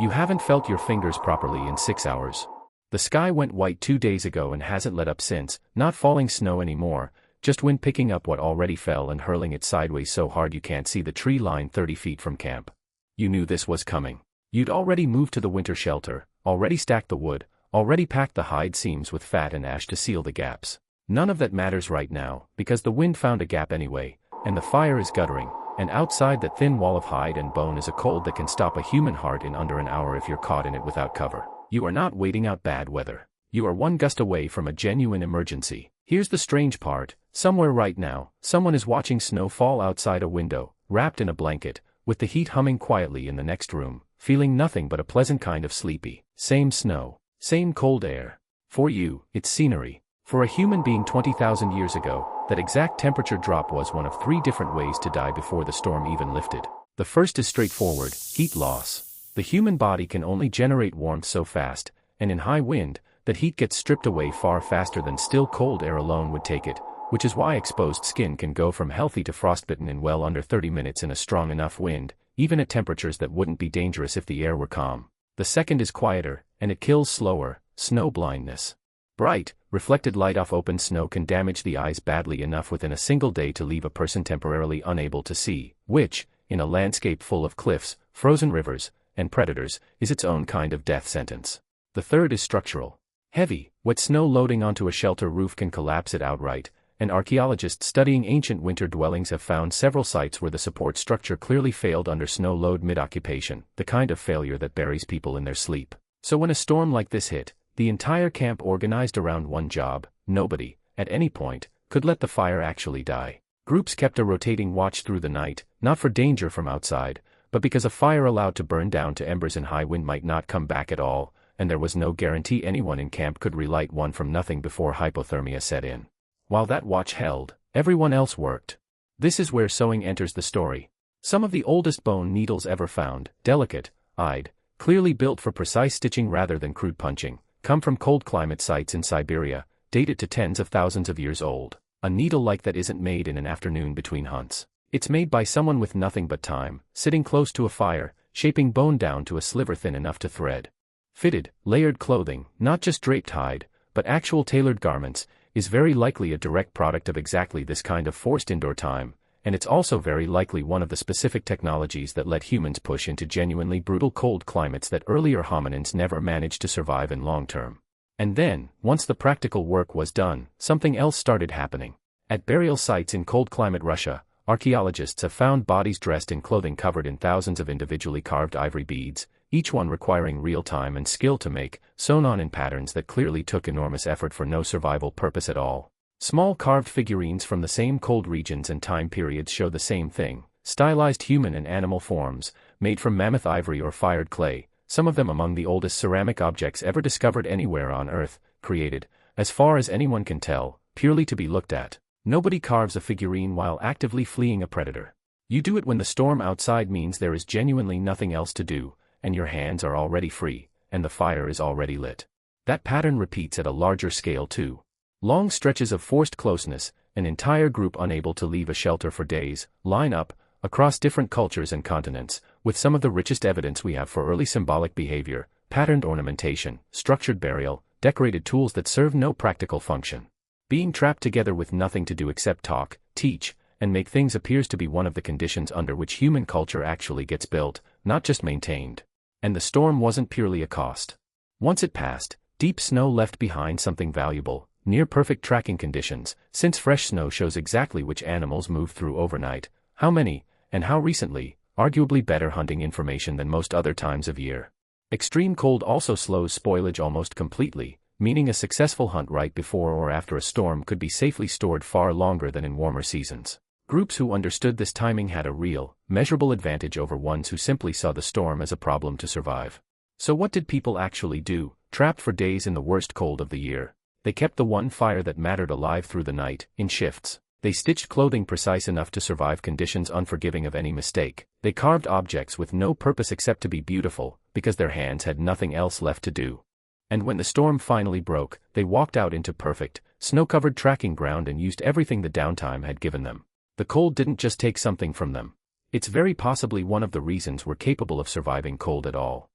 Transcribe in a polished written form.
You haven't felt your fingers properly in 6 hours. The sky went white 2 days ago and hasn't let up since, not falling snow anymore, just wind picking up what already fell and hurling it sideways so hard you can't see the tree line 30 feet from camp. You knew this was coming. You'd already moved to the winter shelter, already stacked the wood, already packed the hide seams with fat and ash to seal the gaps. None of that matters right now, because the wind found a gap anyway, and the fire is guttering, and outside that thin wall of hide and bone is a cold that can stop a human heart in under an hour if you're caught in it without cover. You are not waiting out bad weather. You are one gust away from a genuine emergency. Here's the strange part, somewhere right now, someone is watching snow fall outside a window, wrapped in a blanket, with the heat humming quietly in the next room, feeling nothing but a pleasant kind of sleepy. Same snow, same cold air. For you, it's scenery. For a human being 20,000 years ago, that exact temperature drop was one of 3 different ways to die before the storm even lifted. The first is straightforward, heat loss. The human body can only generate warmth so fast, and in high wind, that heat gets stripped away far faster than still cold air alone would take it, which is why exposed skin can go from healthy to frostbitten in well under 30 minutes in a strong enough wind, even at temperatures that wouldn't be dangerous if the air were calm. The second is quieter, and it kills slower, snow blindness. Bright, reflected light off open snow can damage the eyes badly enough within a single day to leave a person temporarily unable to see, which, in a landscape full of cliffs, frozen rivers, and predators, is its own kind of death sentence. The third is structural. Heavy, wet snow loading onto a shelter roof can collapse it outright, and archaeologists studying ancient winter dwellings have found several sites where the support structure clearly failed under snow load mid-occupation, the kind of failure that buries people in their sleep. So when a storm like this hit, the entire camp organized around one job, nobody, at any point, could let the fire actually die. Groups kept a rotating watch through the night, not for danger from outside, but because a fire allowed to burn down to embers in high wind might not come back at all, and there was no guarantee anyone in camp could relight one from nothing before hypothermia set in. While that watch held, everyone else worked. This is where sewing enters the story. Some of the oldest bone needles ever found, delicate-eyed, clearly built for precise stitching rather than crude punching, come from cold climate sites in Siberia, dated to tens of thousands of years old. A needle like that isn't made in an afternoon between hunts. It's made by someone with nothing but time, sitting close to a fire, shaping bone down to a sliver thin enough to thread. Fitted, layered clothing, not just draped hide, but actual tailored garments, is very likely a direct product of exactly this kind of forced indoor time, and it's also very likely one of the specific technologies that let humans push into genuinely brutal cold climates that earlier hominins never managed to survive in long term. And then, once the practical work was done, something else started happening. At burial sites in cold climate Russia, archaeologists have found bodies dressed in clothing covered in thousands of individually carved ivory beads, each one requiring real time and skill to make, sewn on in patterns that clearly took enormous effort for no survival purpose at all. Small carved figurines from the same cold regions and time periods show the same thing, stylized human and animal forms, made from mammoth ivory or fired clay, some of them among the oldest ceramic objects ever discovered anywhere on Earth, created, as far as anyone can tell, purely to be looked at. Nobody carves a figurine while actively fleeing a predator. You do it when the storm outside means there is genuinely nothing else to do, and your hands are already free, and the fire is already lit. That pattern repeats at a larger scale too. Long stretches of forced closeness, an entire group unable to leave a shelter for days, line up, across different cultures and continents, with some of the richest evidence we have for early symbolic behavior, patterned ornamentation, structured burial, decorated tools that serve no practical function. Being trapped together with nothing to do except talk, teach, and make things appears to be one of the conditions under which human culture actually gets built, not just maintained. And the storm wasn't purely a cost. Once it passed, deep snow left behind something valuable, near-perfect tracking conditions, since fresh snow shows exactly which animals move through overnight, how many, and how recently, arguably better hunting information than most other times of year. Extreme cold also slows spoilage almost completely, meaning a successful hunt right before or after a storm could be safely stored far longer than in warmer seasons. Groups who understood this timing had a real, measurable advantage over ones who simply saw the storm as a problem to survive. So what did people actually do, trapped for days in the worst cold of the year? They kept the one fire that mattered alive through the night, in shifts. They stitched clothing precise enough to survive conditions unforgiving of any mistake. They carved objects with no purpose except to be beautiful, because their hands had nothing else left to do. And when the storm finally broke, they walked out into perfect, snow-covered tracking ground and used everything the downtime had given them. The cold didn't just take something from them. It's very possibly one of the reasons we're capable of surviving cold at all.